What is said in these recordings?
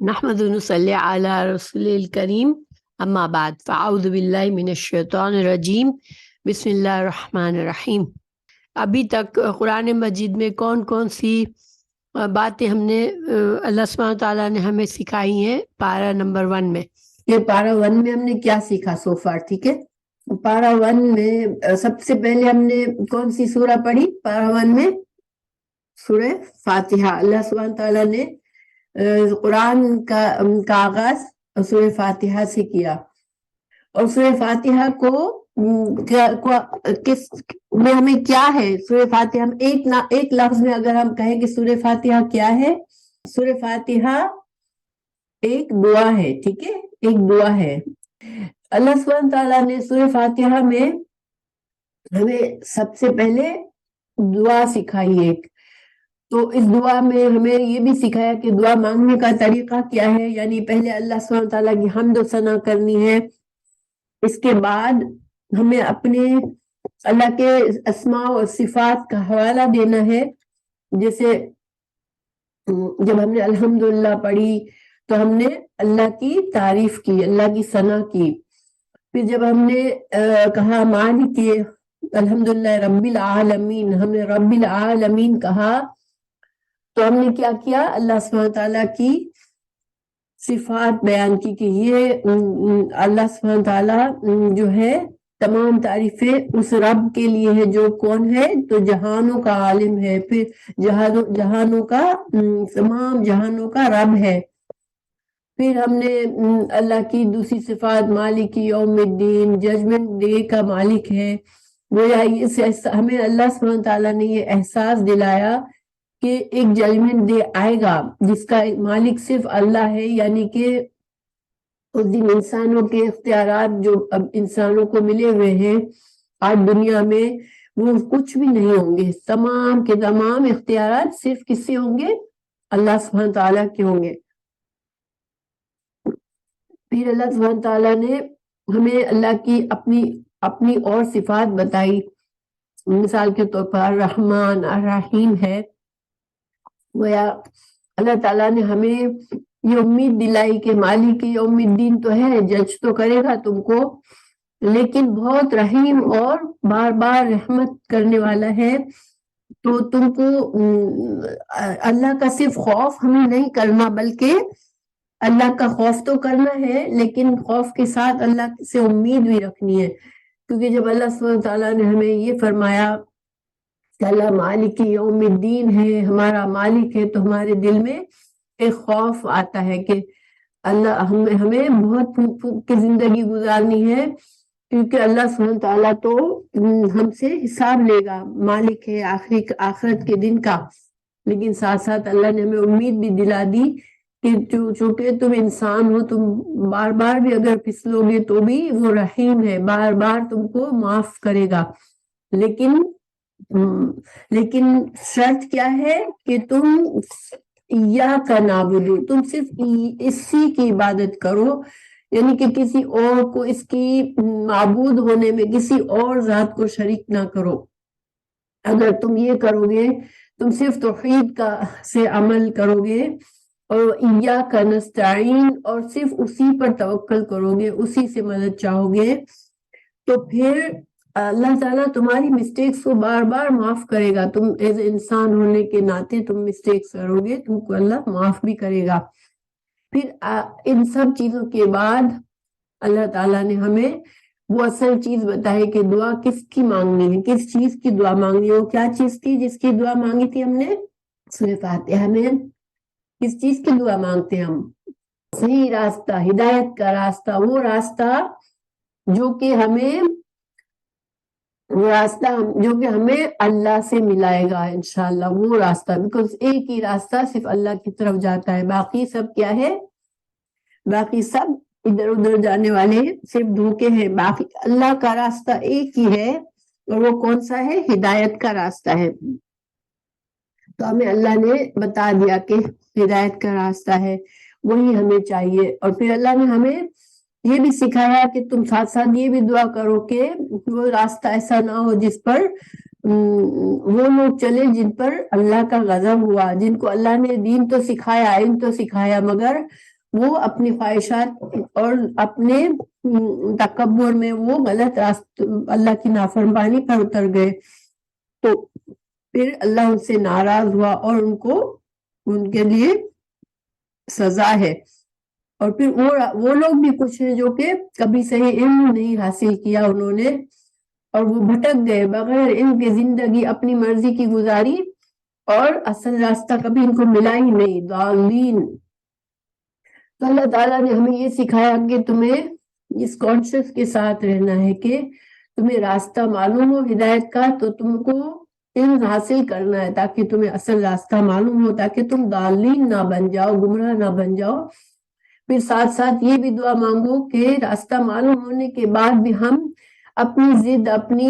نحمد ونصلي على رسول الكريم اما بعد فاعوذ باللہ من الشیطان الرجیم بسم اللہ الرحمن الرحیم۔ ابھی تک قرآن مجید میں کون کون سی باتیں ہم نے اللہ سبحانہ تعالیٰ نے ہمیں سکھائی ہیں پارہ نمبر 1 میں۔ یہ پارہ 1 میں ہم نے کیا سیکھا سو فار؟ ٹھیک ہے، پارہ 1 میں سب سے پہلے ہم نے کون سی سورہ پڑھی؟ پارہ 1 میں سورہ فاتحہ۔ اللہ سبحانہ تعالیٰ نے قرآن کا آغاز سورہ فاتحہ سے کیا، اور سورہ فاتحہ کو کس میں ہمیں کیا ہے؟ سورہ فاتحہ ہم ایک لفظ میں اگر ہم کہیں کہ سورہ فاتحہ کیا ہے، سورہ فاتحہ ایک دعا ہے۔ ٹھیک ہے، ایک دعا ہے۔ اللہ سبحانہ تعالیٰ نے سورہ فاتحہ میں ہمیں سب سے پہلے دعا سکھائی ایک، تو اس دعا میں ہمیں یہ بھی سکھایا کہ دعا مانگنے کا طریقہ کیا ہے، یعنی پہلے اللہ سبحانہ تعالیٰ کی حمد و ثنا کرنی ہے، اس کے بعد ہمیں اپنے اللہ کے اسماء و صفات کا حوالہ دینا ہے۔ جیسے جب ہم نے الحمدللہ پڑھی تو ہم نے اللہ کی تعریف کی، اللہ کی ثنا کی۔ پھر جب ہم نے کہا مالک الحمدللہ رب العالمین، ہم نے رب العالمین کہا تو ہم نے کیا کیا؟ اللہ سبحانہ تعالیٰ کی صفات بیان کی کہ یہ اللہ سبحانہ تعالیٰ جو ہے تمام تعریفیں اس رب کے لیے ہے جو کون ہے؟ تو جہانوں کا عالم ہے، پھر جہانوں کا تمام جہانوں کا رب ہے۔ پھر ہم نے اللہ کی دوسری صفات مالک یوم الدین، ججمنٹ ڈے کا مالک ہے، گویا ہمیں اللہ سبحانہ تعالیٰ نے یہ احساس دلایا کہ ایک ججمنٹ ڈے آئے گا جس کا مالک صرف اللہ ہے، یعنی کہ اس دن انسانوں کے اختیارات جو اب انسانوں کو ملے ہوئے ہیں آج دنیا میں وہ کچھ بھی نہیں ہوں گے، تمام کے تمام اختیارات صرف کس سے ہوں گے؟ اللہ سبحانہ تعالیٰ کے ہوں گے۔ پھر اللہ سبحانہ تعالیٰ نے ہمیں اللہ کی اپنی اور صفات بتائی، مثال کے طور پر الرحمن الرحیم ہے۔ گویا اللہ تعالیٰ نے ہمیں یہ امید دلائی کہ مالک یوم الدین تو ہے، جج تو کرے گا تم کو، لیکن بہت رحیم اور بار بار رحمت کرنے والا ہے۔ تو تم کو اللہ کا صرف خوف ہمیں نہیں کرنا، بلکہ اللہ کا خوف تو کرنا ہے، لیکن خوف کے ساتھ اللہ سے امید بھی رکھنی ہے، کیونکہ جب اللہ سبحانہ تعالیٰ نے ہمیں یہ فرمایا کہ اللہ مالک یوم الدین ہے، ہمارا مالک ہے، تو ہمارے دل میں ایک خوف آتا ہے کہ اللہ ہمیں بہت پھوٹ کی زندگی گزارنی ہے، کیونکہ اللہ سبحانہ تعالیٰ تو ہم سے حساب لے گا، مالک ہے آخرت کے دن کا۔ لیکن ساتھ ساتھ اللہ نے ہمیں امید بھی دلا دی کہ چونکہ تم انسان ہو، تم بار بار بھی اگر پھسلو گے تو بھی وہ رحیم ہے، بار بار تم کو معاف کرے گا، لیکن شرط کیا ہے کہ تم ایاک نعبدو، تم صرف اسی کی عبادت کرو، یعنی کہ کسی اور کو اس کی معبود ہونے میں کسی اور ذات کو شریک نہ کرو۔ اگر تم یہ کرو گے، تم صرف توحید سے عمل کرو گے اور ایاک نستعین اور صرف اسی پر توکل کرو گے، اسی سے مدد چاہو گے، تو پھر اللہ تعالیٰ تمہاری مسٹیکس کو بار بار معاف کرے گا۔ تم ایز انسان ہونے کے ناطے تم مسٹیکس کرو گے، تم کو اللہ معاف بھی کرے گا۔ پھر ان سب چیزوں کے بعد اللہ تعالیٰ نے ہمیں وہ اصل چیز بتائی کہ دعا کس کی مانگنی ہے، کس چیز کی دعا مانگنی ہے۔ وہ کیا چیز تھی جس کی دعا مانگی تھی ہم نے؟ سورہ فاتحہ میں کس چیز کی دعا مانگتے ہیں ہم؟ صحیح راستہ، ہدایت کا راستہ، وہ راستہ جو کہ ہمیں اللہ سے ملائے گا انشاءاللہ، وہ راستہ، بیکاز ایک ہی راستہ صرف اللہ کی طرف جاتا ہے، باقی سب کیا ہے؟ باقی سب ادھر ادھر جانے والے صرف دھوکے ہیں۔ باقی اللہ کا راستہ ایک ہی ہے، اور وہ کون سا ہے؟ ہدایت کا راستہ ہے۔ تو ہمیں اللہ نے بتا دیا کہ ہدایت کا راستہ ہے، وہی ہمیں چاہیے۔ اور پھر اللہ نے ہمیں یہ بھی سکھایا کہ تم ساتھ ساتھ یہ بھی دعا کرو کہ وہ راستہ ایسا نہ ہو جس پر وہ لوگ چلے جن پر اللہ کا غضب ہوا، جن کو اللہ نے دین تو سکھایا، علم تو سکھایا، مگر وہ اپنی خواہشات اور اپنے تکبر میں وہ غلط راستہ اللہ کی نافرمانی پر اتر گئے، تو پھر اللہ ان سے ناراض ہوا اور ان کے لیے سزا ہے۔ اور پھر وہ لوگ بھی کچھ ہیں جو کہ کبھی صحیح علم نہیں حاصل کیا انہوں نے، اور وہ بھٹک گئے، بغیر علم کے زندگی اپنی مرضی کی گزاری اور اصل راستہ کبھی ان کو ملا ہی نہیں، ضالین۔ تو اللہ تعالیٰ نے ہمیں یہ سکھایا کہ تمہیں اس کانشیس کے ساتھ رہنا ہے کہ تمہیں راستہ معلوم ہو ہدایت کا، تو تم کو علم حاصل کرنا ہے تاکہ تمہیں اصل راستہ معلوم ہو، تاکہ تم ضالین نہ بن جاؤ، گمراہ نہ بن جاؤ۔ پھر ساتھ ساتھ یہ بھی دعا مانگو کہ راستہ معلوم ہونے کے بعد بھی ہم اپنی ضد، اپنی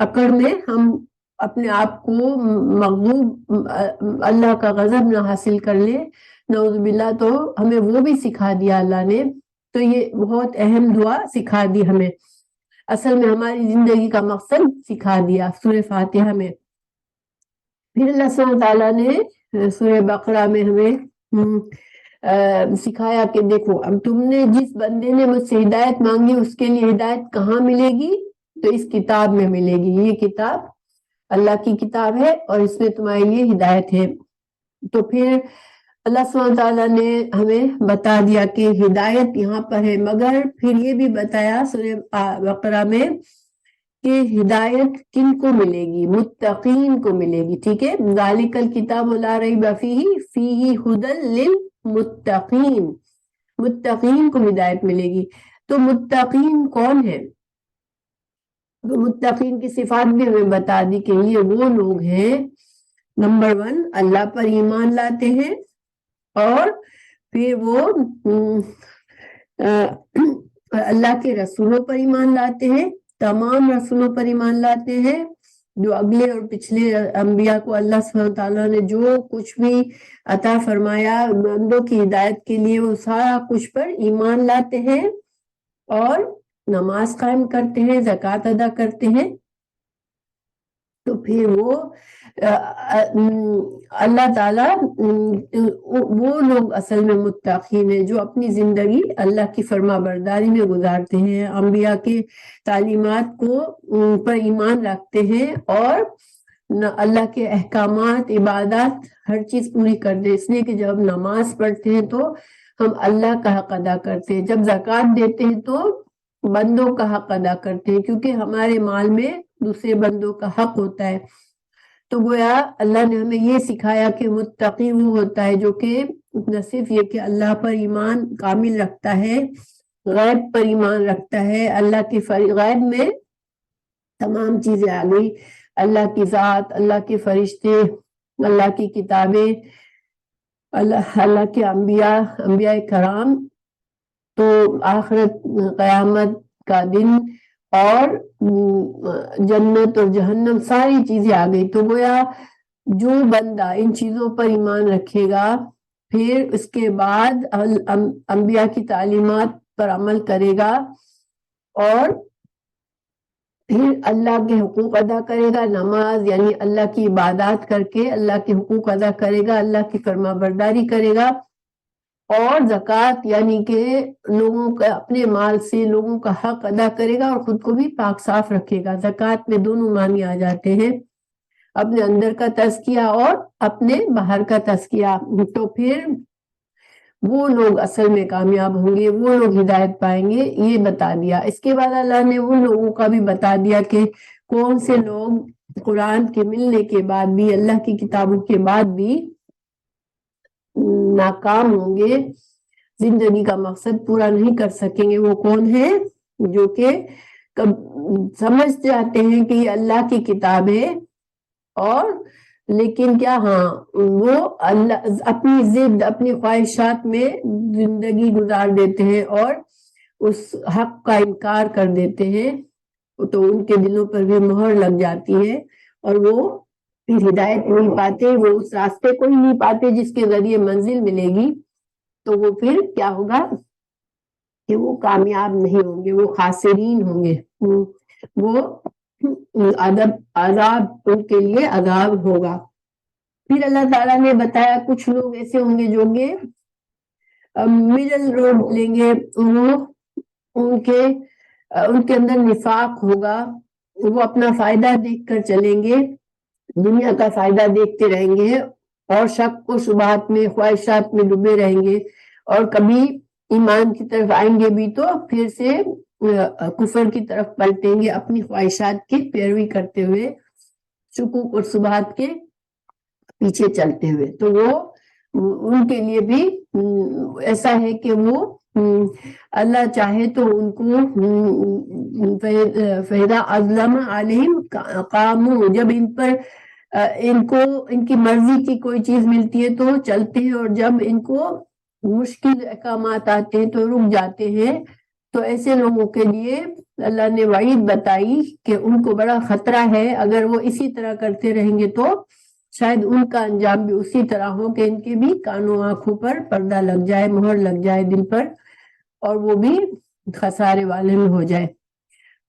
اکڑ میں ہم اپنے آپ کو مغلوب، اللہ کا غضب نہ حاصل کر لے، نعوذ باللہ۔ تو ہمیں وہ بھی سکھا دیا اللہ نے، تو یہ بہت اہم دعا سکھا دی ہمیں، اصل میں ہماری زندگی کا مقصد سکھا دیا سورہ فاتحہ میں۔ پھر اللہ سبحانہ تعالیٰ نے سورہ بقرہ میں ہمیں سکھایا کہ دیکھو، اب تم نے جس بندے نے مجھ سے ہدایت مانگی اس کے لیے ہدایت کہاں ملے گی؟ تو اس کتاب میں ملے گی، یہ کتاب اللہ کی کتاب ہے اور اس میں تمہارے لیے ہدایت ہے۔ تو پھر اللہ سبحانہ تعالیٰ نے ہمیں بتا دیا کہ ہدایت یہاں پر ہے، مگر پھر یہ بھی بتایا سورہ بقرہ میں کہ ہدایت کن کو ملے گی؟ متقین کو ملے گی، ٹھیک ہے۔ ذالک الکتاب لا ریب فیہ ھدی للمتقین، متقین کو ہدایت ملے گی۔ تو متقین کون ہے؟ تو متقین کی صفات بھی ہمیں بتا دی کہ یہ وہ لوگ ہیں، نمبر 1 اللہ پر ایمان لاتے ہیں، اور پھر وہ اللہ کے رسولوں پر ایمان لاتے ہیں، تمام رسولوں پر ایمان لاتے ہیں، جو اگلے اور پچھلے انبیاء کو اللہ سبحانہ تعالیٰ نے جو کچھ بھی عطا فرمایا بندوں کی ہدایت کے لیے، وہ سارا کچھ پر ایمان لاتے ہیں، اور نماز قائم کرتے ہیں، زکوٰۃ ادا کرتے ہیں۔ تو پھر وہ اللہ تعالیٰ وہ لوگ اصل میں متقین ہیں جو اپنی زندگی اللہ کی فرما برداری میں گزارتے ہیں، انبیاء کے تعلیمات کو پر ایمان رکھتے ہیں، اور اللہ کے احکامات، عبادات، ہر چیز پوری کرتے ہیں۔ اس لیے کہ جب ہم نماز پڑھتے ہیں تو ہم اللہ کا حق ادا کرتے ہیں، جب زکوٰۃ دیتے ہیں تو بندوں کا حق ادا کرتے ہیں، کیونکہ ہمارے مال میں دوسرے بندوں کا حق ہوتا ہے۔ تو گویا اللہ نے ہمیں یہ سکھایا کہ متقی وہ ہوتا ہے جو کہ نہ صرف یہ کہ اللہ پر ایمان کامل رکھتا ہے، غیب پر ایمان رکھتا ہے، اللہ کی غیب میں تمام چیزیں آ گئی، اللہ کی ذات، اللہ کے فرشتے، اللہ کی کتابیں، اللہ کے انبیاء کرام، تو آخرت، قیامت کا دن، اور جنت اور جہنم، ساری چیزیں آ گئی۔ تو گویا جو بندہ ان چیزوں پر ایمان رکھے گا، پھر اس کے بعد انبیاء کی تعلیمات پر عمل کرے گا، اور پھر اللہ کے حقوق ادا کرے گا، نماز یعنی اللہ کی عبادات کر کے اللہ کے حقوق ادا کرے گا، اللہ کی فرما برداری کرے گا، اور زکوٰۃ یعنی کہ لوگوں کا اپنے مال سے لوگوں کا حق ادا کرے گا، اور خود کو بھی پاک صاف رکھے گا۔ زکوٰۃ میں دونوں معنی آ جاتے ہیں، اپنے اندر کا تزکیہ اور اپنے باہر کا تزکیہ۔ تو پھر وہ لوگ اصل میں کامیاب ہوں گے، وہ لوگ ہدایت پائیں گے، یہ بتا دیا۔ اس کے بعد اللہ نے ان لوگوں کا بھی بتا دیا کہ کون سے لوگ قرآن کے ملنے کے بعد بھی، اللہ کی کتابوں کے بعد بھی ناکام ہوں گے، زندگی کا مقصد پورا نہیں کر سکیں گے۔ وہ کون ہیں؟ جو کہ سمجھ جاتے ہیں کہ یہ اللہ کی کتاب ہے، اور لیکن کیا، وہ اللہ اپنی ضد، اپنی خواہشات میں زندگی گزار دیتے ہیں اور اس حق کا انکار کر دیتے ہیں، تو ان کے دلوں پر بھی مہر لگ جاتی ہے، اور وہ پھر ہدایت نہیں پاتے، وہ اس راستے کو ہی نہیں پاتے جس کے ذریعے منزل ملے گی۔ تو وہ پھر کیا ہوگا کہ وہ کامیاب نہیں ہوں گے، وہ خاسرین ہوں گے، وہ عذاب ان کے لیے عذاب ہوگا۔ پھر اللہ تعالیٰ نے بتایا کچھ لوگ ایسے ہوں گے جو کہ مڈل روڈ لیں گے، وہ ان کے اندر نفاق ہوگا، وہ اپنا فائدہ دیکھ کر چلیں گے، دنیا کا فائدہ دیکھتے رہیں گے اور شک و شبہات میں خواہشات میں ڈوبے رہیں گے، اور کبھی ایمان کی طرف آئیں گے بھی تو پھر سے کفر کی طرف پلٹیں گے، اپنی خواہشات کی پیروی کرتے ہوئے، شکوک اور شبہات کے پیچھے چلتے ہوئے۔ تو وہ ان کے لیے بھی ایسا ہے کہ وہ اللہ چاہے تو ان کو فَإِذَا أَظْلَمَ عَلَيْهِمْ قَامُوا، جب ان کی مرضی کی کوئی چیز ملتی ہے تو چلتے ہیں، اور جب ان کو مشکل احکامات آتے ہیں تو رک جاتے ہیں۔ تو ایسے لوگوں کے لیے اللہ نے وعید بتائی کہ ان کو بڑا خطرہ ہے، اگر وہ اسی طرح کرتے رہیں گے تو شاید ان کا انجام بھی اسی طرح ہو کہ ان کے بھی کانوں آنکھوں پر پردہ لگ جائے، مہر لگ جائے دل پر، اور وہ بھی خسارے والے میں ہو جائے۔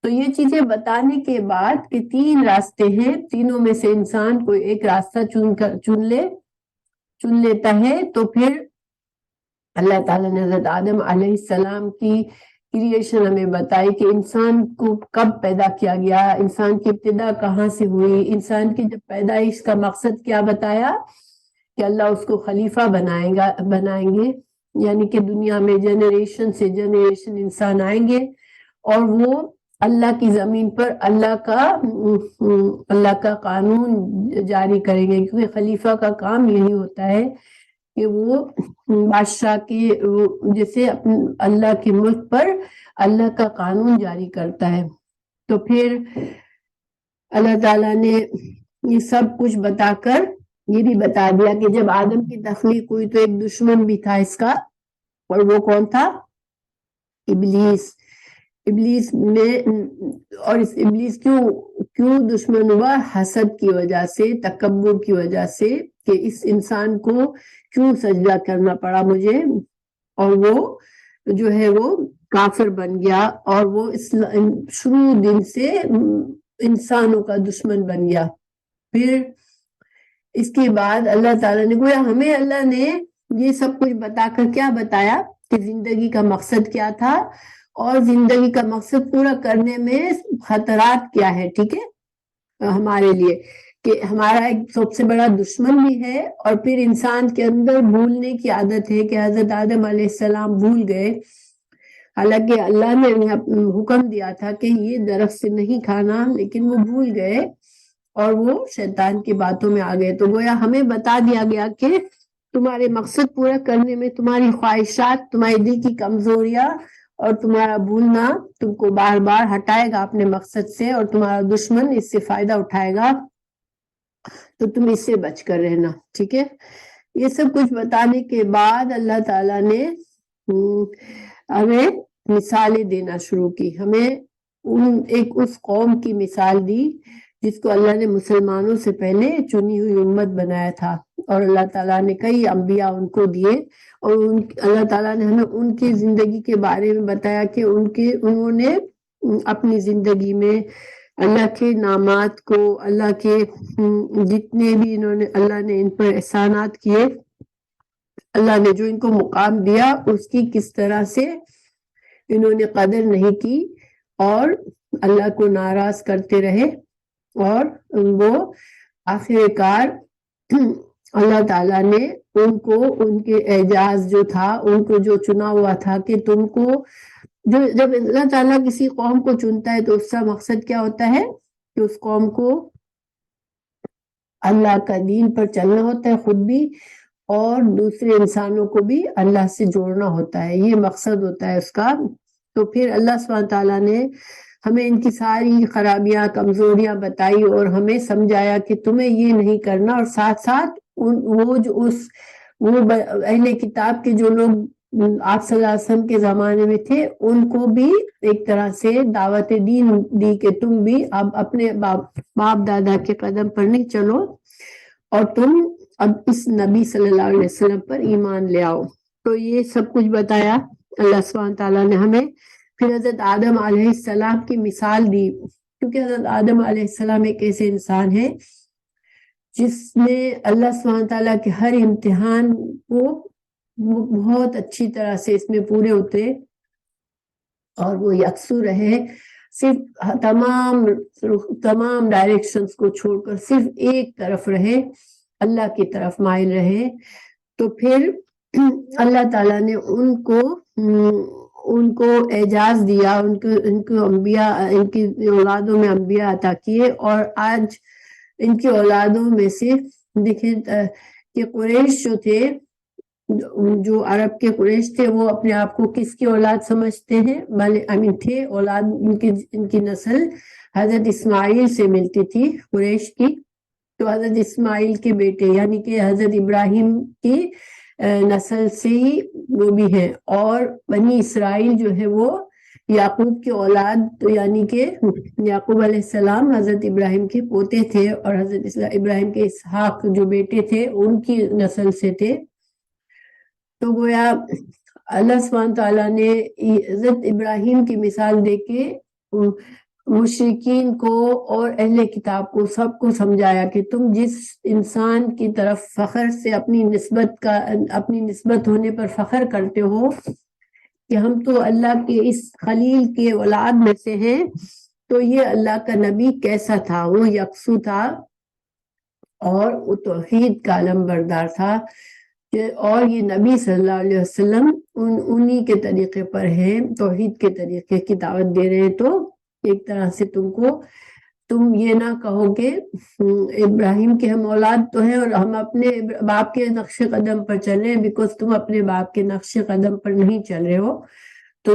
تو یہ چیزیں بتانے کے بعد کہ 3 راستے ہیں، تینوں میں سے انسان کوئی ایک راستہ چن لیتا ہے، تو پھر اللہ تعالیٰ نے حضرت آدم علیہ السلام کی کریشن ہمیں بتائی کہ انسان کو کب پیدا کیا گیا، انسان کی ابتدا کہاں سے ہوئی، انسان کی جب پیدائش کا مقصد کیا بتایا کہ اللہ اس کو خلیفہ بنائیں گے، یعنی کہ دنیا میں جنریشن سے جنریشن انسان آئیں گے اور وہ اللہ کی زمین پر اللہ کا قانون جاری کریں گے، کیونکہ خلیفہ کا کام یہی ہوتا ہے کہ وہ بادشاہ کے جیسے اللہ کے ملک پر اللہ کا قانون جاری کرتا ہے۔ تو پھر اللہ تعالیٰ نے یہ سب کچھ بتا کر یہ بھی بتا دیا کہ جب آدم کی تخلیق ہوئی تو ایک دشمن بھی تھا اس کا، اور وہ کون تھا؟ ابلیس میں، اور اس ابلیس کیوں دشمن ہوا؟ حسد کی وجہ سے، تکبر کی وجہ سے کہ اس انسان کو کیوں سجدہ کرنا پڑا مجھے، اور وہ جو ہے وہ کافر بن گیا، اور وہ شروع دن سے انسانوں کا دشمن بن گیا۔ پھر اس کے بعد اللہ تعالیٰ نے گویا ہمیں اللہ نے یہ سب کچھ بتا کر کیا بتایا کہ زندگی کا مقصد کیا تھا، اور زندگی کا مقصد پورا کرنے میں خطرات کیا ہے، ٹھیک ہے، ہمارے لیے کہ ہمارا ایک سب سے بڑا دشمن بھی ہے، اور پھر انسان کے اندر بھولنے کی عادت ہے کہ حضرت آدم علیہ السلام بھول گئے، حالانکہ اللہ نے حکم دیا تھا کہ یہ درخت سے نہیں کھانا، لیکن وہ بھول گئے اور وہ شیطان کی باتوں میں آ گئے۔ تو گویا ہمیں بتا دیا گیا کہ تمہارے مقصد پورا کرنے میں تمہاری خواہشات، تمہاری دل کی کمزوریاں اور تمہارا بھولنا تم کو بار بار ہٹائے گا اپنے مقصد سے، اور تمہارا دشمن اس سے فائدہ اٹھائے گا، تو تم اس سے بچ کر رہنا، ٹھیک ہے۔ یہ سب کچھ بتانے کے بعد اللہ تعالیٰ نے ہمیں مثالیں دینا شروع کی، ہمیں ایک اس قوم کی مثال دی جس کو اللہ نے مسلمانوں سے پہلے چنی ہوئی امت بنایا تھا، اور اللہ تعالیٰ نے کئی انبیاء ان کو دیے، اور اللہ تعالیٰ نے ہمیں ان کی زندگی کے بارے میں بتایا کہ انہوں نے اپنی زندگی میں اللہ کے نامات کو، اللہ کے جتنے بھی اللہ نے ان پر احسانات کیے، اللہ نے جو ان کو مقام دیا اس کی کس طرح سے انہوں نے قدر نہیں کی اور اللہ کو ناراض کرتے رہے، اور وہ آخر کار اللہ تعالیٰ نے ان کو ان کے اعجاز جو تھا، ان کو جو چنا ہوا تھا کہ تم کو جب اللہ تعالیٰ کسی قوم کو چنتا ہے تو اس کا مقصد کیا ہوتا ہے کہ اس قوم کو اللہ کا دین پر چلنا ہوتا ہے خود بھی، اور دوسرے انسانوں کو بھی اللہ سے جوڑنا ہوتا ہے، یہ مقصد ہوتا ہے اس کا۔ تو پھر اللہ سبحانہ تعالیٰ نے ہمیں ان کی ساری خرابیاں، کمزوریاں بتائی اور ہمیں سمجھایا کہ تمہیں یہ نہیں کرنا، اور ساتھ ساتھ وہ اہل کتاب کے جو لوگ آپ صلی اللہ علیہ وسلم کے زمانے میں تھے ان کو بھی ایک طرح سے دعوت دین دی کہ تم بھی اب اپنے باپ دادا کے قدم پر نہیں چلو، اور تم اب اس نبی صلی اللہ علیہ وسلم پر ایمان لے آؤ۔ تو یہ سب کچھ بتایا اللہ سبحانہ تعالیٰ نے ہمیں۔ پھر حضرت آدم علیہ السلام کی مثال دی کیونکہ حضرت آدم علیہ السلام ایک ایسے انسان ہے جس نے اللہ سبحانہ تعالیٰ کے ہر امتحان کو وہ بہت اچھی طرح سے اس میں پورے اترے اور وہ یکسو رہے، صرف تمام ڈائریکشنز کو چھوڑ کر صرف ایک طرف رہے، اللہ کی طرف مائل رہے. تو پھر اللہ تعالیٰ نے ان کو اعجاز دیا، ان کو انبیاء، ان کی اولادوں میں انبیاء عطا کیے. اور آج ان کی اولادوں میں سے دیکھیں کہ قریش جو تھے، جو عرب کے قریش تھے، وہ اپنے آپ کو کس کی اولاد سمجھتے ہیں؟ تھے اولاد، ان کی نسل حضرت اسماعیل سے ملتی تھی قریش کی. تو حضرت اسماعیل کے بیٹے یعنی کہ حضرت ابراہیم کی نسل سے ہی وہ بھی ہیں. اور بنی اسرائیل جو ہے وہ یعقوب کی اولاد، تو یعنی کہ یعقوب علیہ السلام حضرت ابراہیم کے پوتے تھے، اور حضرت ابراہیم کے اسحاق جو بیٹے تھے ان کی نسل سے تھے. تو گویا اللہ سبحانہ تعالیٰ نے حضرت ابراہیم کی مثال دے کے مشرکین کو اور اہل کتاب کو سب کو سمجھایا کہ تم جس انسان کی طرف فخر سے اپنی نسبت ہونے پر فخر کرتے ہو کہ ہم تو اللہ کے اس خلیل کے اولاد میں سے ہیں، تو یہ اللہ کا نبی کیسا تھا؟ وہ یکسو تھا اور وہ توحید کا علم بردار تھا. اور یہ نبی صلی اللہ علیہ وسلم انہی کے طریقے پر ہیں، توحید کے طریقے کی دعوت دے رہے ہیں. تو ایک طرح سے تم یہ نہ کہو کہ ابراہیم کے ہم اولاد تو ہیں اور ہم اپنے باپ کے نقش قدم پر چل رہے ہیں، بیکاز تم اپنے باپ کے نقش قدم پر نہیں چل رہے ہو. تو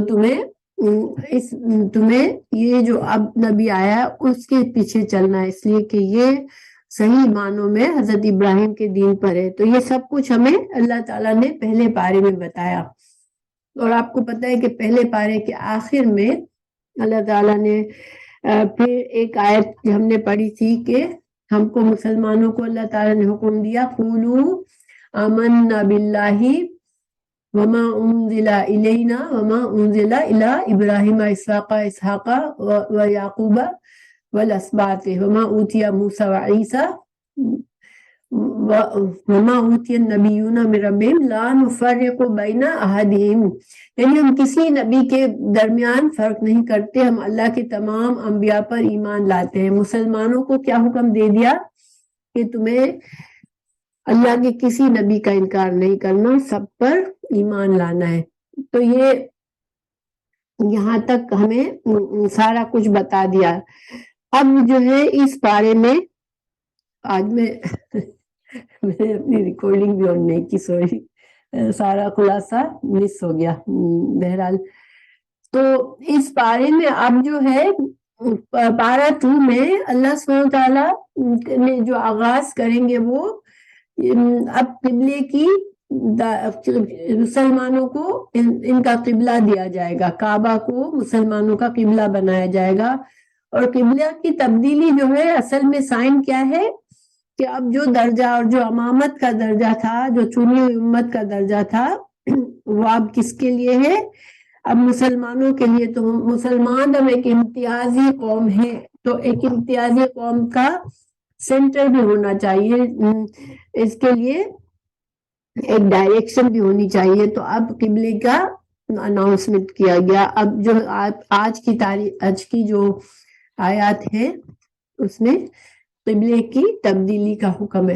تمہیں یہ جو اب نبی آیا اس کے پیچھے چلنا ہے، اس لیے کہ یہ صحیح معنوں میں حضرت ابراہیم کے دین پر ہے. تو یہ سب کچھ ہمیں اللہ تعالیٰ نے پہلے پارے میں بتایا. اور آپ کو پتہ ہے کہ پہلے پارے کے آخر میں اللہ تعالیٰ نے پھر ایک آیت ہم نے پڑھی تھی کہ ہم کو مسلمانوں کو اللہ تعالیٰ نے حکم دیا، قولوا آمنا باللہ وما انزل الینا وما انزل الی ابراہیم اسحاق ویعقوب والاسباط وما اوتی موسیٰ وعیسیٰ وما اوتی النبیون من ربہم لا نفرق بین احدہم. یعنی ہم کسی نبی کے درمیان فرق نہیں کرتے، ہم اللہ کے تمام انبیاء پر ایمان لاتے ہیں. مسلمانوں کو کیا حکم دے دیا کہ تمہیں اللہ کے کسی نبی کا انکار نہیں کرنا، سب پر ایمان لانا ہے. تو یہ یہاں تک ہمیں سارا کچھ بتا دیا. اب جو ہے اس بارے میں آج میں نے اپنی ریکارڈنگ بھی آن نہیں کی، سوری، سارا خلاصہ مس ہو گیا. بہرحال تو اس بارے میں اب جو ہے پارہ 2 میں اللہ سبحانہ تعالیٰ نے جو آغاز کریں گے وہ اب قبلے کی مسلمانوں کو ان کا قبلہ دیا جائے گا، کعبہ کو مسلمانوں کا قبلہ بنایا جائے گا. اور قبلہ کی تبدیلی جو ہے اصل میں سائن کیا ہے کہ اب جو درجہ اور جو امامت کا درجہ تھا، جو چنی ہوئی امت کا درجہ تھا، وہ اب کس کے لیے ہے؟ اب مسلمانوں کے لیے. تو مسلمان اب ایک امتیازی قوم ہے، تو ایک امتیازی قوم کا سینٹر بھی ہونا چاہیے، اس کے لیے ایک ڈائریکشن بھی ہونی چاہیے. تو اب قبلے کا اناؤنسمنٹ کیا گیا. اب جو آج کی جو آیات ہے اس میں قبلے کی تبدیلی کا حکم ہے.